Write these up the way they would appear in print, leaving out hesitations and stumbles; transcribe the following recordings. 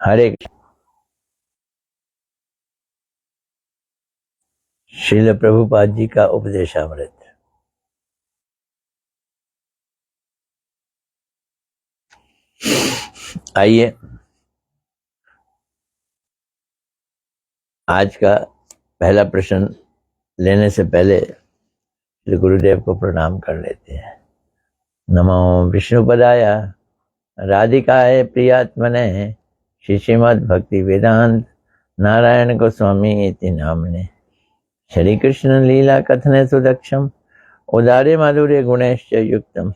हरे श्रील प्रभुपाद जी का उपदेशामृत। आइए आज का पहला प्रश्न लेने से पहले श्री गुरुदेव को प्रणाम कर लेते हैं। नमो विष्णुपदाय राधिकाय प्रियात्मने श्रीमद् भक्ति वेदांत नारायण गोस्वामी इति नामने श्री कृष्ण लीला कथने सुदक्षम उदारे माधुर्य गुणैश्च युक्तम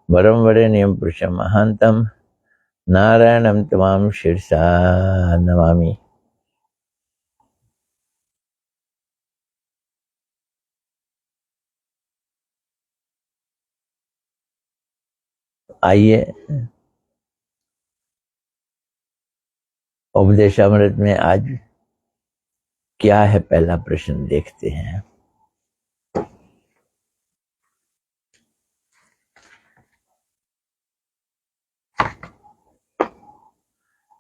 वरम वरेण्यं पुरुषं महांतम नारायणं तमाम शिरसा नमामि। आइए उपदेशामृत में आज क्या है पहला प्रश्न देखते हैं।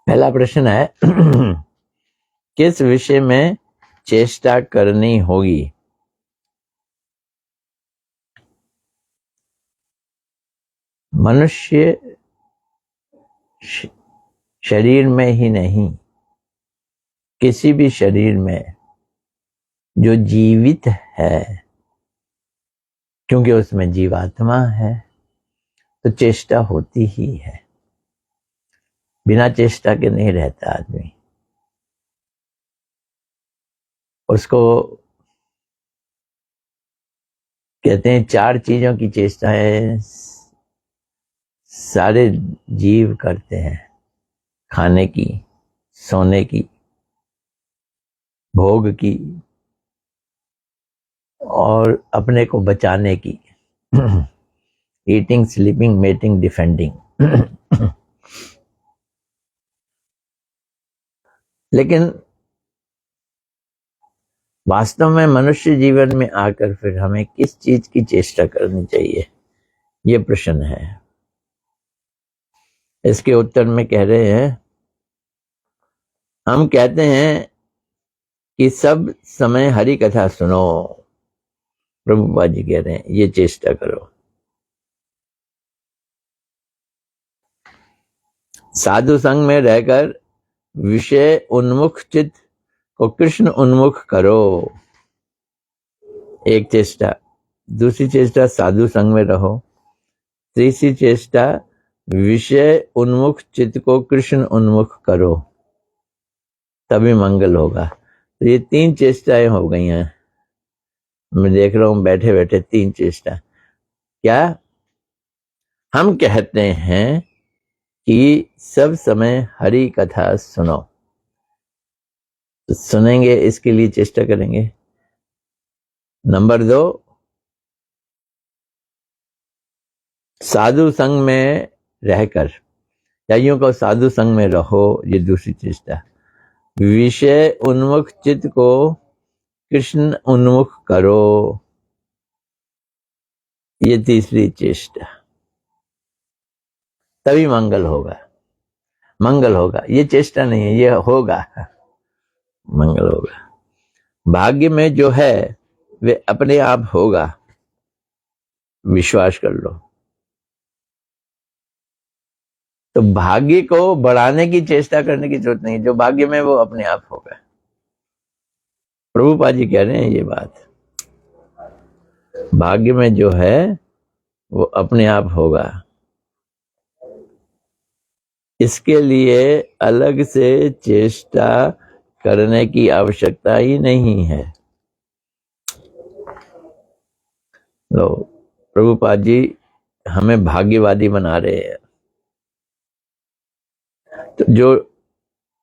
पहला प्रश्न है किस विषय में चेष्टा करनी होगी। मनुष्य शरीर में ही नहीं, किसी भी शरीर में जो जीवित है, क्योंकि उसमें जीवात्मा है तो चेष्टा होती ही है। बिना चेष्टा के नहीं रहता आदमी। उसको कहते हैं चार चीजों की चेष्टा है सारे जीव करते हैं। खाने की, सोने की, भोग की और अपने को बचाने की। Eating, sleeping, mating, defending. लेकिन वास्तव में मनुष्य जीवन में आकर फिर हमें किस चीज की चेष्टा करनी चाहिए, ये प्रश्न है। इसके उत्तर में कह रहे हैं, हम कहते हैं कि सब समय हरि कथा सुनो। प्रभुपाद जी कह रहे हैं ये चेष्टा करो। साधु संग में रहकर विषय उन्मुख चित्त को कृष्ण उन्मुख करो, एक चेष्टा। दूसरी चेष्टा साधु संग में रहो। तीसरी चेष्टा विषय उन्मुख चित्त को कृष्ण उन्मुख करो, तभी मंगल होगा। तो ये तीन चेष्टाएं हो गई हैं। मैं देख रहा हूं बैठे बैठे तीन चेष्टा। क्या हम कहते हैं कि सब समय हरि कथा सुनो, तो सुनेंगे, इसके लिए चेष्टा करेंगे। नंबर 2, साधु संग में रहकर, या यूं को साधु संग में रहो, ये दूसरी चेष्टा। विषय उन्मुख चित्त को कृष्ण उन्मुख करो, ये तीसरी चेष्टा। तभी मंगल होगा। मंगल होगा, ये चेष्टा नहीं है, ये होगा, मंगल होगा। भाग्य में जो है वे अपने आप होगा, विश्वास कर लो। तो भाग्य को बढ़ाने की चेष्टा करने की जरूरत नहीं, जो भाग्य में वो अपने आप होगा। प्रभुपाद जी कह रहे हैं ये बात, भाग्य में जो है वो अपने आप होगा। इसके लिए अलग से चेष्टा करने की आवश्यकता ही नहीं है। लो, प्रभुपाद जी हमें भाग्यवादी बना रहे हैं। तो जो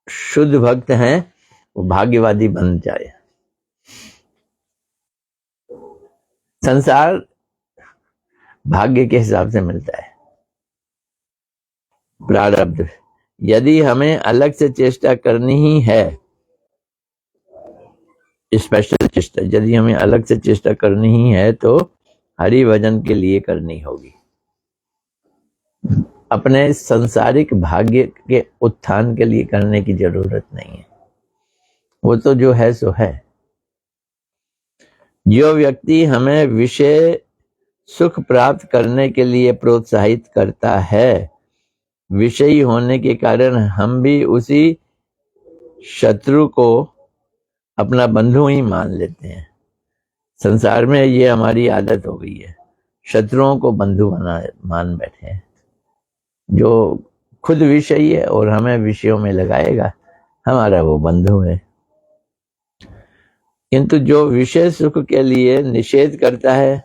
शुद्ध भक्त हैं वो भाग्यवादी बन जाए। संसार भाग्य के हिसाब से मिलता है, प्रारब्ध। यदि हमें अलग से चेष्टा करनी ही है, स्पेशल चेष्टा, यदि हमें अलग से चेष्टा करनी ही है तो हरि भजन के लिए करनी होगी। अपने सांसारिक भाग्य के उत्थान के लिए करने की जरूरत नहीं है। वो तो जो है सो है। जो व्यक्ति हमें विषय सुख प्राप्त करने के लिए प्रोत्साहित करता है, विषयी होने के कारण हम भी उसी शत्रु को अपना बंधु ही मान लेते हैं। संसार में ये हमारी आदत हो गई है, शत्रुओं को बंधु मान बैठे हैं। जो खुद विषयी है और हमें विषयों में लगाएगा, हमारा वो बंधु है। किंतु जो विषय सुख के लिए निषेध करता है,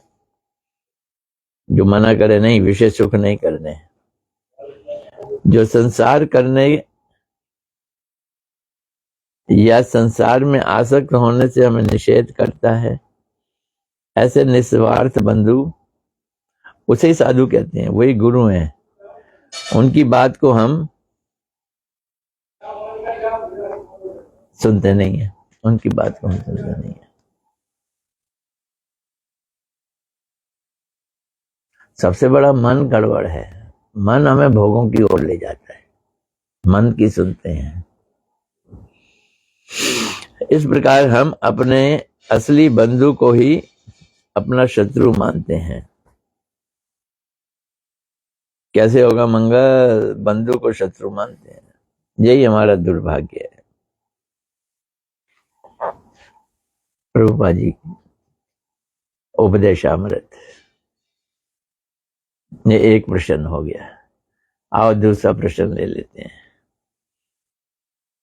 जो मना करे नहीं विषय सुख नहीं करने, जो संसार करने या संसार में आसक्त होने से हमें निषेध करता है, ऐसे निस्वार्थ बंधु उसे ही साधु कहते हैं, वही गुरु हैं। उनकी बात को हम सुनते नहीं है, उनकी बात को हम सुनते नहीं है। सबसे बड़ा मन गड़बड़ है। मन हमें भोगों की ओर ले जाता है, मन की सुनते हैं। इस प्रकार हम अपने असली बंधु को ही अपना शत्रु मानते हैं। कैसे होगा मंगल? बंधु को शत्रु मानते हैं, यही हमारा दुर्भाग्य है। प्रभुपा जी उपदेशामृत, ये एक प्रश्न हो गया। आओ दूसरा प्रश्न ले लेते हैं।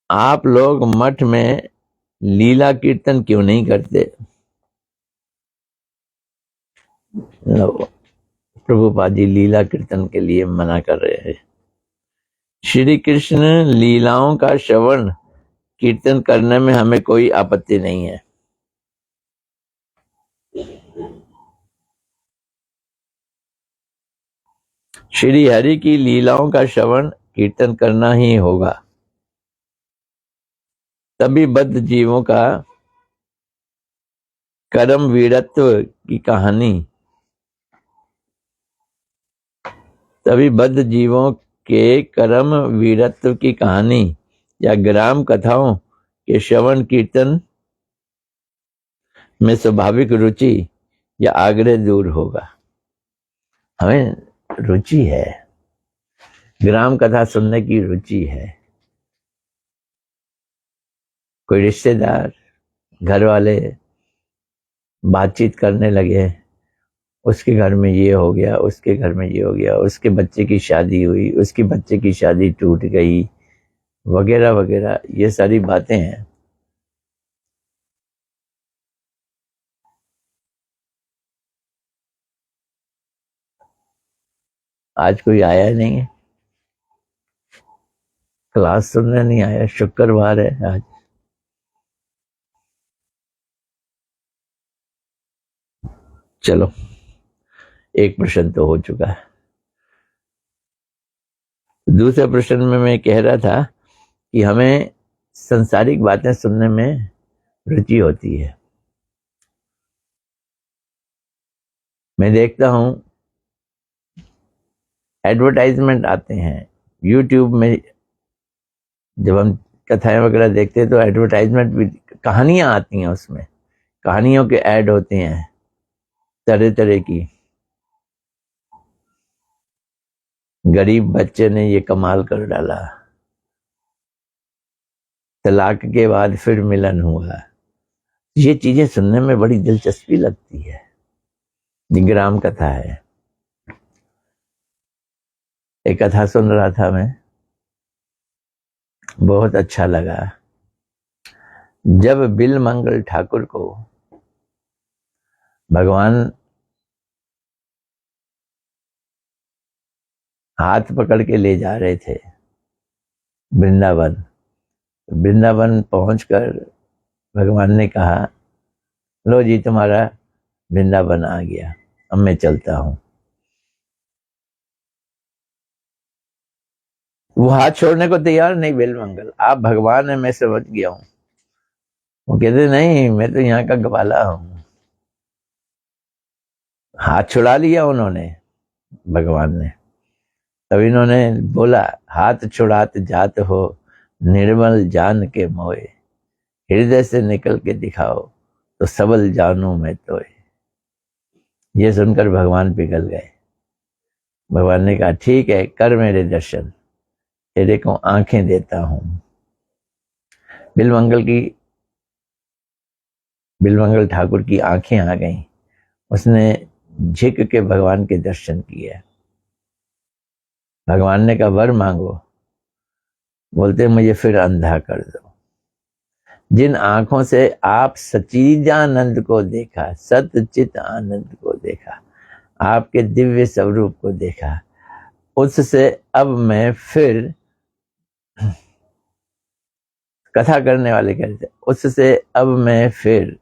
आप लोग मठ में लीला कीर्तन क्यों नहीं करते? प्रभुपा जी लीला कीर्तन के लिए मना कर रहे हैं। श्री कृष्ण लीलाओं का श्रवण कीर्तन करने में हमें कोई आपत्ति नहीं है। श्री हरि की लीलाओं का श्रवण कीर्तन करना ही होगा, तभी बद्ध जीवों का कर्म वीरत्व की कहानी, तभी बद्ध जीवों के कर्म वीरत्व की कहानी या ग्राम कथाओं के श्रवण कीर्तन में स्वाभाविक रुचि या आग्रह दूर होगा। हमें रुचि है, ग्राम कथा सुनने की रुचि है। कोई रिश्तेदार, घर वाले बातचीत करने लगे, उसके घर में ये हो गया, उसके घर में ये हो गया, उसके बच्चे की शादी हुई, उसके बच्चे की शादी टूट गई, वगैरह वगैरह, ये सारी बातें हैं। आज कोई आया नहीं है, क्लास सुनने नहीं आया, शुक्रवार है आज। चलो एक प्रश्न तो हो चुका है। दूसरे प्रश्न में मैं कह रहा था कि हमें संसारिक बातें सुनने में रुचि होती है। मैं देखता हूं एडवर्टाइजमेंट आते हैं यूट्यूब में, जब हम कथाएं वगैरह देखते हैं तो एडवर्टाइजमेंट भी, कहानियां आती हैं, उसमें कहानियों के ऐड होते हैं तरह तरह की। गरीब बच्चे ने ये कमाल कर डाला, तलाक के बाद फिर मिलन हुआ। ये चीजें सुनने में बड़ी दिलचस्पी लगती है। ग्राम कथा है। एक कथा सुन रहा था मैं, बहुत अच्छा लगा। जब बिलमंगल ठाकुर को भगवान हाथ पकड़ के ले जा रहे थे वृंदावन, वृंदावन पहुंचकर भगवान ने कहा, लो जी तुम्हारा वृंदावन आ गया, अब मैं चलता हूं। वो हाथ छोड़ने को तैयार नहीं, बिलमंगल आप भगवान है, मैं समझ गया हूं। वो कहते नहीं, मैं तो यहाँ का ग्वाला हूं। हाथ छुड़ा लिया उन्होंने, भगवान ने। तब इन्होंने बोला, हाथ छुड़ात जात हो निर्मल जान के मोए, हृदय से निकल के दिखाओ तो सबल जानू मैं तोए। ये सुनकर भगवान पिघल गए। भगवान ने कहा, ठीक है, कर मेरे दर्शन, तेरे को आंखें देता हूं। बिलमंगल ठाकुर की आंखें आ गईं। उसने झिक के भगवान के दर्शन किए। भगवान ने कहा, वर मांगो। बोलते, मुझे फिर अंधा कर दो। जिन आंखों से आप सच्चिदानंद को देखा, सतचित आनंद को देखा, आपके दिव्य स्वरूप को देखा, उससे अब मैं फिर कथा करने वाले कहते, उससे अब मैं फिर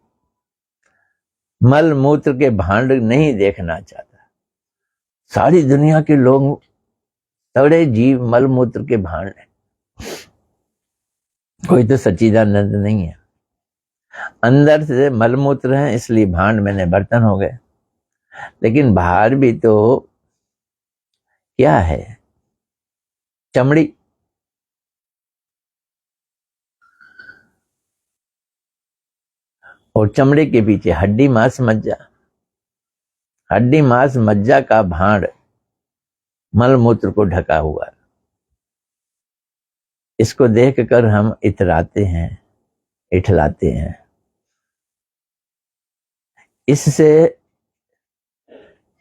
मल मूत्र के भांड नहीं देखना चाहता। सारी दुनिया के लोग, सारे जीव मल मूत्र के भांड हैं, कोई तो सच्चिदानंद नहीं है। अंदर से मलमूत्र है, इसलिए भांड मैंने बर्तन हो गए, लेकिन बाहर भी तो क्या है? चमड़ी। और चमड़ी के पीछे हड्डी मांस मज्जा। हड्डी मांस मज्जा का भांड मलमूत्र को ढका हुआ। इसको देखकर हम इतराते हैं, इठलाते हैं,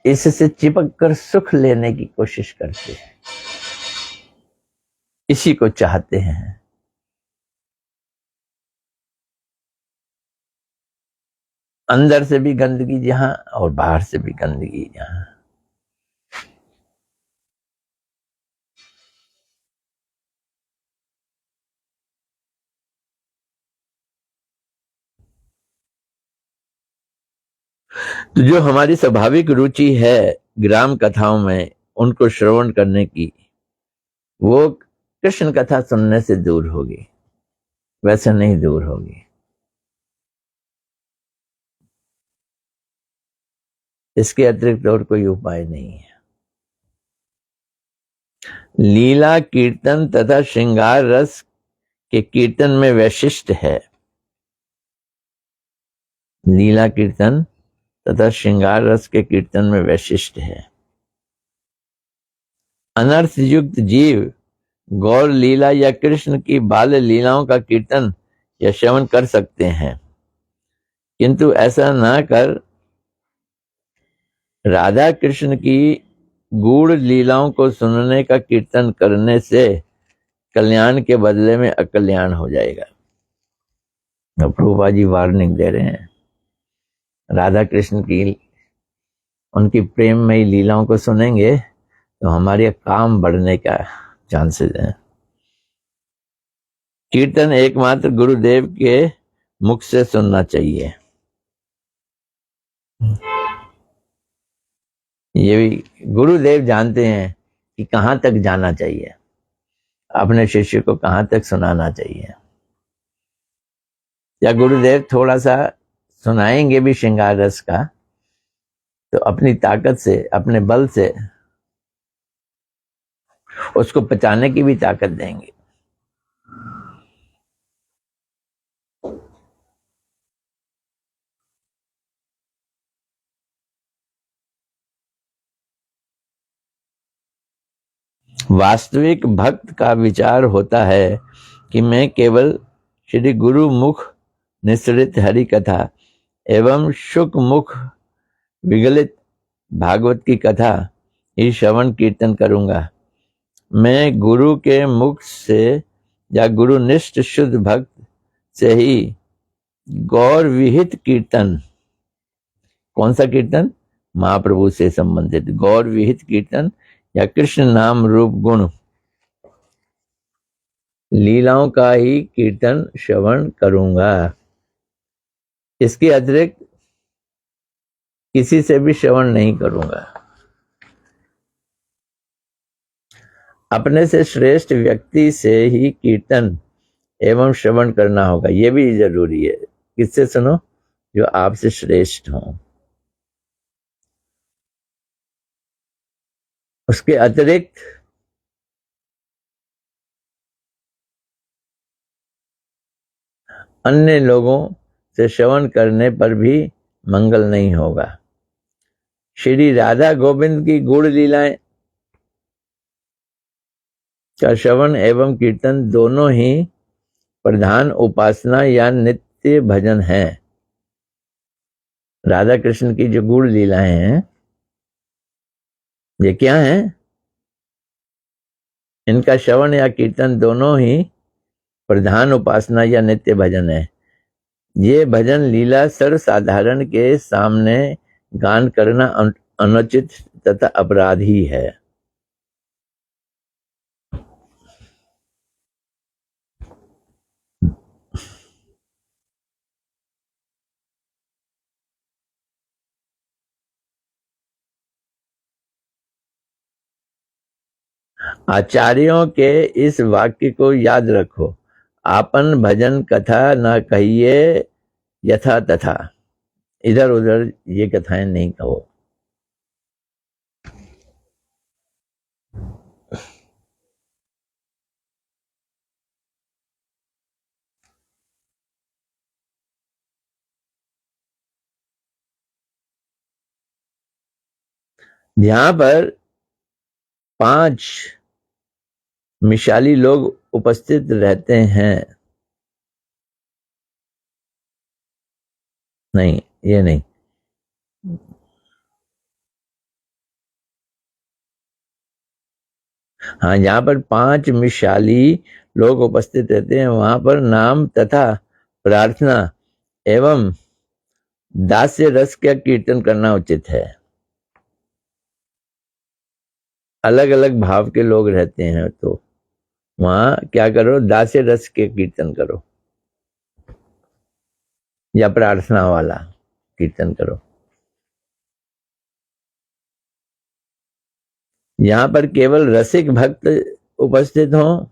इससे चिपक कर सुख लेने की कोशिश करते हैं, इसी को चाहते हैं। अंदर से भी गंदगी जहां और बाहर से भी गंदगी जहां। तो जो हमारी स्वाभाविक रुचि है ग्राम कथाओं में, उनको श्रवण करने की, वो कृष्ण कथा सुनने से दूर होगी, वैसे नहीं दूर होगी। इसके अतिरिक्त और कोई उपाय नहीं है। लीला कीर्तन तथा श्रृंगार रस के कीर्तन में वैशिष्ट है। लीला कीर्तन तथा श्रृंगार रस के कीर्तन में वैशिष्ट है। अनर्थ युक्त जीव गौर लीला या कृष्ण की बाल लीलाओं का कीर्तन या श्रवण कर सकते हैं, किंतु ऐसा ना कर राधा कृष्ण की गूढ़ लीलाओं को सुनने का कीर्तन करने से कल्याण के बदले में अकल्याण हो जाएगा। प्रभुपाद जी वार्निंग दे रहे हैं। राधा कृष्ण की उनकी प्रेममयी लीलाओं को सुनेंगे तो हमारे काम बढ़ने का चांसेस है। कीर्तन एकमात्र गुरुदेव के मुख से सुनना चाहिए। ये भी गुरुदेव जानते हैं कि कहां तक जाना चाहिए, अपने शिष्य को कहां तक सुनाना चाहिए। या गुरुदेव थोड़ा सा सुनाएंगे भी श्रृंगार रस का, तो अपनी ताकत से, अपने बल से उसको पचाने की भी ताकत देंगे। वास्तविक भक्त का विचार होता है कि मैं केवल श्री गुरु मुख निसृत हरि कथा एवं शुक मुख विगलित भागवत की कथा ही श्रवण कीर्तन करूंगा। मैं गुरु के मुख से या गुरुनिष्ठ शुद्ध भक्त से ही गौर विहित कीर्तन, कौन सा कीर्तन? महाप्रभु से संबंधित गौर विहित कीर्तन या कृष्ण नाम रूप गुण लीलाओं का ही कीर्तन श्रवण करूंगा। इसके अतिरिक्त किसी से भी श्रवण नहीं करूंगा। अपने से श्रेष्ठ व्यक्ति से ही कीर्तन एवं श्रवण करना होगा। यह भी जरूरी है। किससे सुनो? जो आपसे श्रेष्ठ हो। उसके अतिरिक्त अन्य लोगों से श्रवण करने पर भी मंगल नहीं होगा। श्री राधा गोविंद की गुण लीलाएं का श्रवण एवं कीर्तन दोनों ही प्रधान उपासना या नित्य भजन है। राधा कृष्ण की जो गुण लीलाएं हैं ये क्या है? इनका श्रवण या कीर्तन दोनों ही प्रधान उपासना या नित्य भजन है। ये भजन लीला सर्वसाधारण के सामने गान करना अनुचित तथा अपराध ही है। आचार्यों के इस वाक्य को याद रखो, आपन भजन कथा न कहिए यथा तथा। इधर उधर ये कथाएं नहीं कहो। यहाँ पर 5 मिशाली लोग उपस्थित रहते हैं। नहीं, ये नहीं। हाँ, जहाँ पर 5 मिशाली लोग उपस्थित रहते हैं वहां पर नाम तथा प्रार्थना एवं दास्य रस का कीर्तन करना उचित है। अलग अलग भाव के लोग रहते हैं तो वहां क्या करो, दास्य रस के कीर्तन करो या प्रार्थना वाला कीर्तन करो। यहाँ पर केवल रसिक भक्त उपस्थित हो,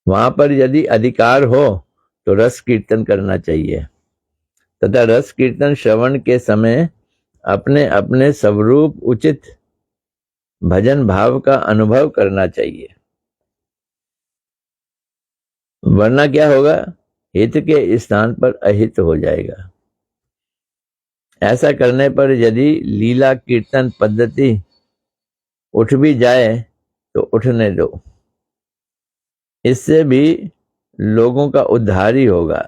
वहां पर यदि अधिकार हो तो रस कीर्तन करना चाहिए तथा रस कीर्तन श्रवण के समय अपने अपने स्वरूप उचित भजन भाव का अनुभव करना चाहिए। वरना क्या होगा, हित के स्थान पर अहित हो जाएगा। ऐसा करने पर यदि लीला कीर्तन पद्धति उठ भी जाए तो उठने दो, इससे भी लोगों का उद्धार ही होगा।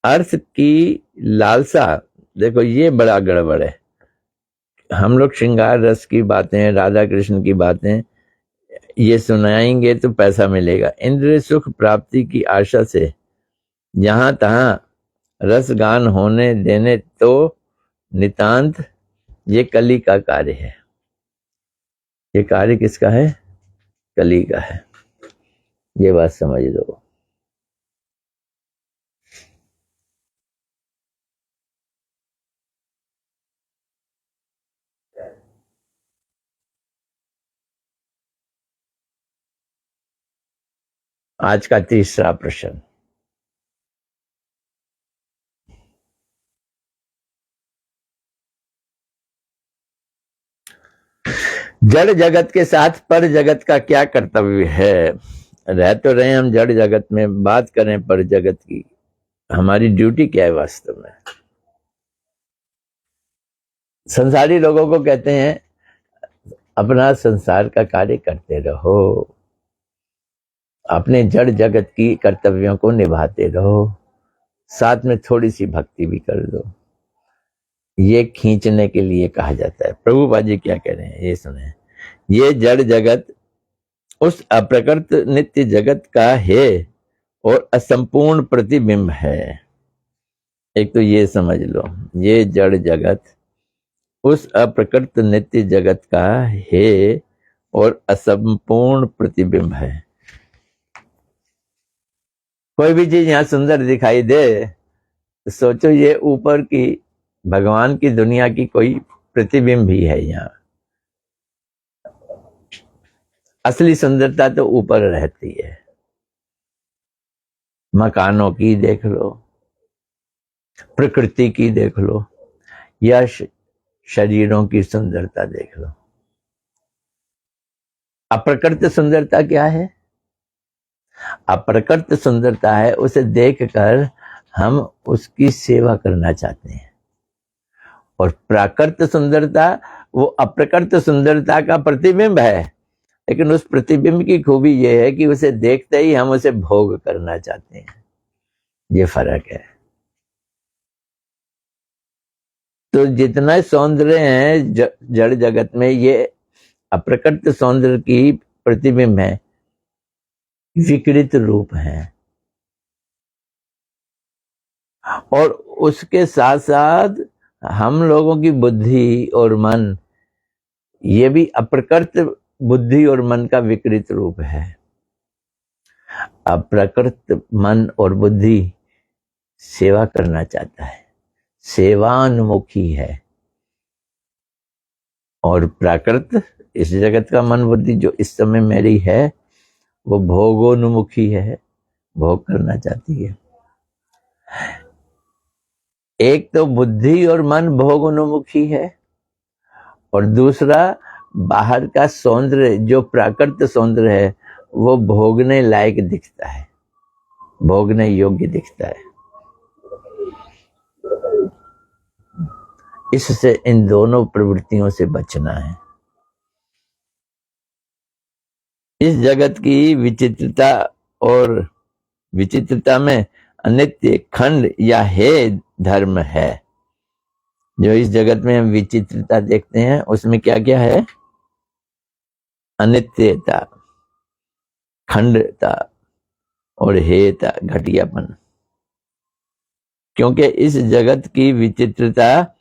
अर्थ की लालसा, देखो ये बड़ा गड़बड़ है। हम लोग श्रृंगार रस की बातें, राधा कृष्ण की बातें ये सुनाएंगे तो पैसा मिलेगा। इंद्रिय सुख प्राप्ति की आशा से जहां तहां रस गान होने देने तो नितांत ये कली का कार्य है। ये कार्य किसका है? कली का है। ये बात समझ लो। आज का तीसरा प्रश्न, जड़ जगत के साथ पर जगत का क्या कर्तव्य है? रह तो रहे हम जड़ जगत में, बात करें पर जगत की, हमारी ड्यूटी क्या है वास्तव में? संसारी लोगों को कहते हैं अपना संसार का कार्य करते रहो, अपने जड़ जगत की कर्तव्यों को निभाते रहो, साथ में थोड़ी सी भक्ति भी कर दो। ये खींचने के लिए कहा जाता है। प्रभुपाद जी क्या कह रहे हैं ये सुने। ये जड़ जगत उस अप्रकृत नित्य जगत का है और असंपूर्ण प्रतिबिंब है। एक तो ये समझ लो, ये जड़ जगत उस अप्रकृत नित्य जगत का है और असंपूर्ण प्रतिबिंब है। कोई भी चीज यहाँ सुंदर दिखाई दे तो सोचो ये ऊपर की भगवान की दुनिया की कोई प्रतिबिंब ही है। यहाँ असली सुंदरता तो ऊपर रहती है। मकानों की देख लो, प्रकृति की देख लो या शरीरों की सुंदरता देख लो। अप्रकृत सुंदरता क्या है? अप्रकृत सुंदरता है उसे देखकर हम उसकी सेवा करना चाहते हैं, और प्राकृत सुंदरता वो अप्रकृत सुंदरता का प्रतिबिंब है, लेकिन उस प्रतिबिंब की खूबी ये है कि उसे देखते ही हम उसे भोग करना चाहते हैं। ये फर्क है। तो जितना सौंदर्य है जड़ जगत में, ये अप्रकृत सौंदर्य की प्रतिबिंब है, विकृत रूप है। और उसके साथ साथ हम लोगों की बुद्धि और मन, ये भी अप्रकृत बुद्धि और मन का विकृत रूप है। अप्रकृत मन और बुद्धि सेवा करना चाहता है, सेवान्मुखी है। और प्राकृत, इस जगत का मन बुद्धि जो इस समय मेरी है, वो भोगोन्मुखी है, भोग करना चाहती है। एक तो बुद्धि और मन भोगोन्मुखी है, और दूसरा बाहर का सौंदर्य जो प्राकृत सौंदर्य है वो भोगने लायक दिखता है, भोगने योग्य दिखता है। इससे इन दोनों प्रवृत्तियों से बचना है। इस जगत की विचित्रता, और विचित्रता में अनित्य, खंड या हे धर्म है। जो इस जगत में हम विचित्रता देखते हैं उसमें क्या क्या है? अनित्यता, खंडता और हेता, घटियापन। क्योंकि इस जगत की विचित्रता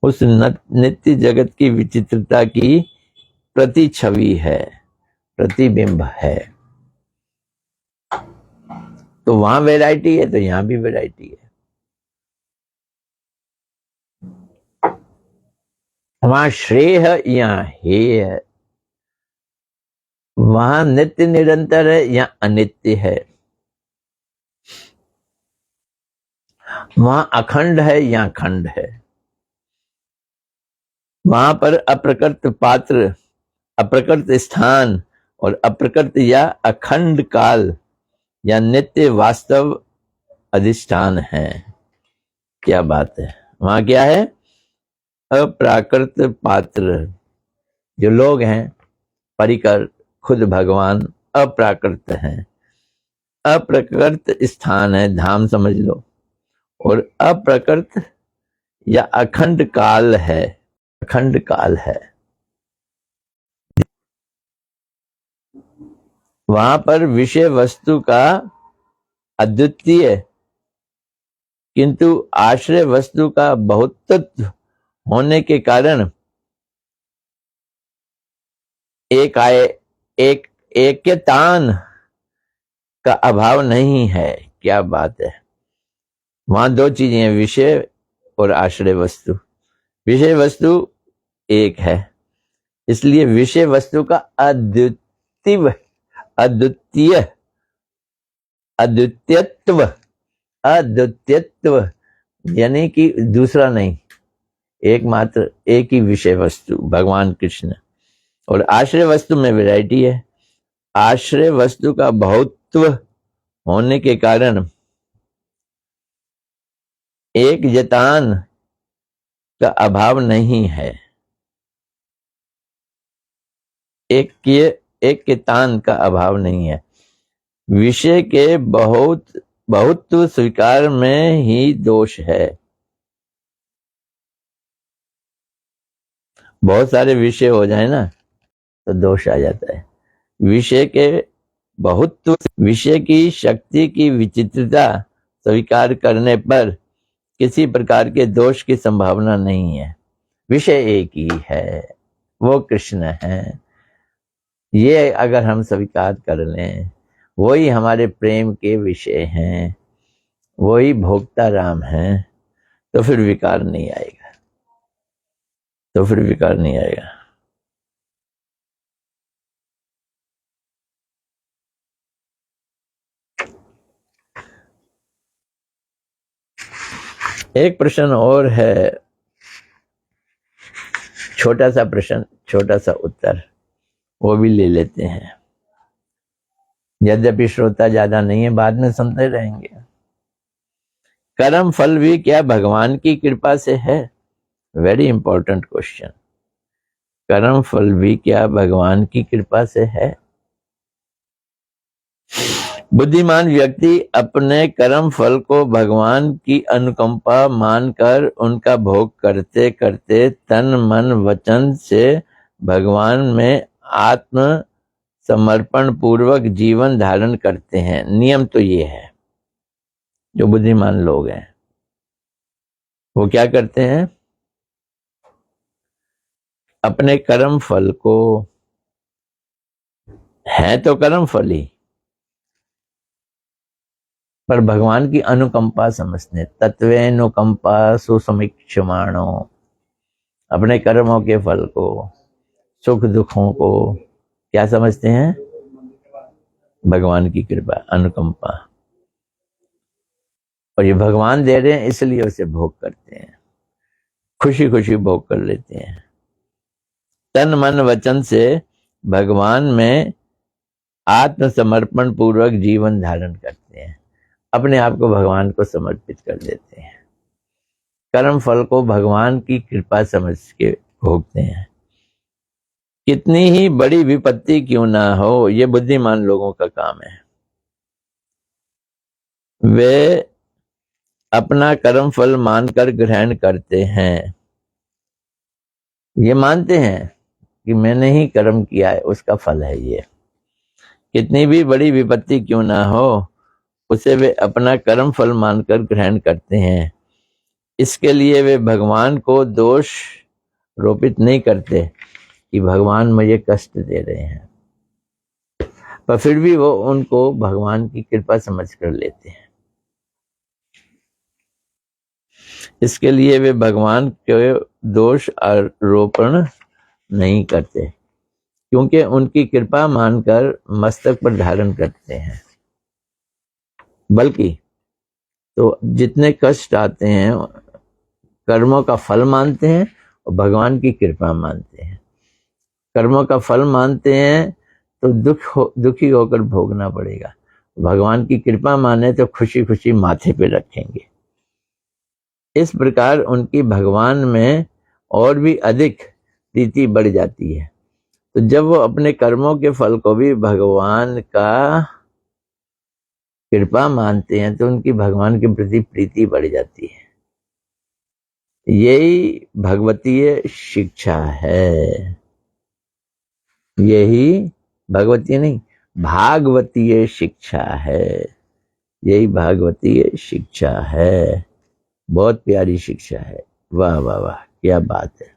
उस नित्य जगत की विचित्रता की प्रति छवि है, प्रतिबिंब है। तो वहां वैरायटी है तो यहां भी वैरायटी है। वहां श्रेय है, यहाँ हेय है। वहां नित्य निरंतर है, यहाँ अनित्य है। वहां अखंड है, यहाँ खंड है। वहां पर अप्रकृत पात्र, अप्रकृत स्थान और अप्रकृत या अखंड काल या नित्य वास्तव अधिष्ठान है। क्या बात है! वहां क्या है? अप्राकृत पात्र, जो लोग हैं परिकर, खुद भगवान अप्राकृत हैं। अप्रकृत स्थान है, धाम समझ लो, और अप्रकृत या अखंड काल है, अखंड काल है। वहां पर विषय वस्तु का अद्वितीय किंतु आश्रय वस्तु का बहुत्व होने के कारण एक आए एक एकतान का अभाव नहीं है। क्या बात है! वहां दो चीजें हैं, विषय और आश्रय वस्तु। विषय वस्तु एक है, इसलिए विषय वस्तु का अद्वितीय अद्वितीय अद्वितीयत्व, अद्वितीयत्व यानी कि दूसरा नहीं, एकमात्र एक ही विषय वस्तु भगवान कृष्ण। और आश्रय वस्तु में वैरायटी है। आश्रय वस्तु का बहुत्व होने के कारण एक जतान का अभाव नहीं है, एक के तान का अभाव नहीं है। विषय के बहुत्व स्वीकार में ही दोष है। बहुत सारे विषय हो जाए ना तो दोष आ जाता है। विषय के बहुत्व, विषय की शक्ति की विचित्रता स्वीकार करने पर किसी प्रकार के दोष की संभावना नहीं है। विषय एक ही है, वो कृष्ण है। ये अगर हम स्वीकार कर लें, वही हमारे प्रेम के विषय हैं, वही भोक्ता राम हैं, तो फिर विकार नहीं आएगा, तो फिर विकार नहीं आएगा। एक प्रश्न और है, छोटा सा प्रश्न, छोटा सा उत्तर, वो भी ले लेते हैं। यद्यपि श्रोता ज्यादा नहीं है, बाद में सुनते रहेंगे। कर्म फल भी क्या भगवान की कृपा से है? Very important question. कर्म फल भी क्या भगवान की कृपा से है? बुद्धिमान व्यक्ति अपने कर्म फल को भगवान की अनुकंपा मानकर उनका भोग करते करते तन मन वचन से भगवान में आत्म समर्पण पूर्वक जीवन धारण करते हैं। नियम तो ये है, जो बुद्धिमान लोग हैं वो क्या करते हैं? अपने कर्म फल को, है तो कर्म फल ही, पर भगवान की अनुकंपा समझते, तत्वेनुकंपा सुसमीक्षमाणो, अपने कर्मों के फल को, सुख दुखों को क्या समझते हैं? भगवान की कृपा, अनुकंपा, और ये भगवान दे रहे हैं इसलिए उसे भोग करते हैं, खुशी खुशी भोग कर लेते हैं। तन मन वचन से भगवान में आत्मसमर्पण पूर्वक जीवन धारण करते हैं, अपने आप को भगवान को समर्पित कर देते हैं, कर्म फल को भगवान की कृपा समझ के भोगते हैं। कितनी ही बड़ी विपत्ति क्यों ना हो, ये बुद्धिमान लोगों का काम है। वे अपना कर्म फल मानकर ग्रहण करते हैं, ये मानते हैं कि मैंने ही कर्म किया है, उसका फल है ये। कितनी भी बड़ी विपत्ति क्यों ना हो, उसे वे अपना कर्म फल मानकर ग्रहण करते हैं। इसके लिए वे भगवान को दोष रोपित नहीं करते कि भगवान मुझे कष्ट दे रहे हैं, पर फिर भी वो उनको भगवान की कृपा समझ कर लेते हैं। इसके लिए वे भगवान के दोष आरोपण नहीं करते, क्योंकि उनकी कृपा मानकर मस्तक पर धारण करते हैं। बल्कि तो जितने कष्ट आते हैं कर्मों का फल मानते हैं और भगवान की कृपा मानते हैं। कर्मों का फल मानते हैं तो दुखी होकर भोगना पड़ेगा, भगवान की कृपा माने तो खुशी खुशी माथे पे रखेंगे। इस प्रकार उनकी भगवान में और भी अधिक प्रीति बढ़ जाती है। तो जब वो अपने कर्मों के फल को भी भगवान का कृपा मानते हैं तो उनकी भगवान के प्रति प्रीति बढ़ जाती है। यही भगवतीय शिक्षा है, यही भगवतीय नहीं भागवतीय शिक्षा है, यही भागवतीय शिक्षा है। बहुत प्यारी शिक्षा है। वाह वाह वाह, क्या बात है।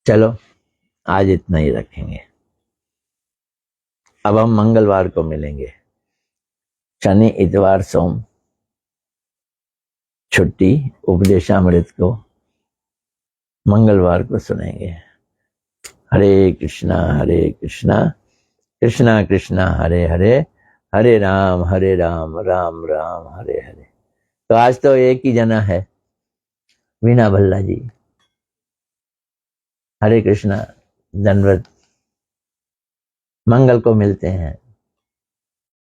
चलो आज इतना ही रखेंगे, अब हम मंगलवार को मिलेंगे। शनि इतवार सोम छुट्टी, उपदेशामृत को मंगलवार को सुनेंगे। हरे कृष्णा कृष्णा कृष्णा हरे हरे, हरे राम राम राम हरे हरे। तो आज तो एक ही जना है, वीणा भल्ला जी। हरे कृष्णा, धन्यवाद। मंगल को मिलते हैं।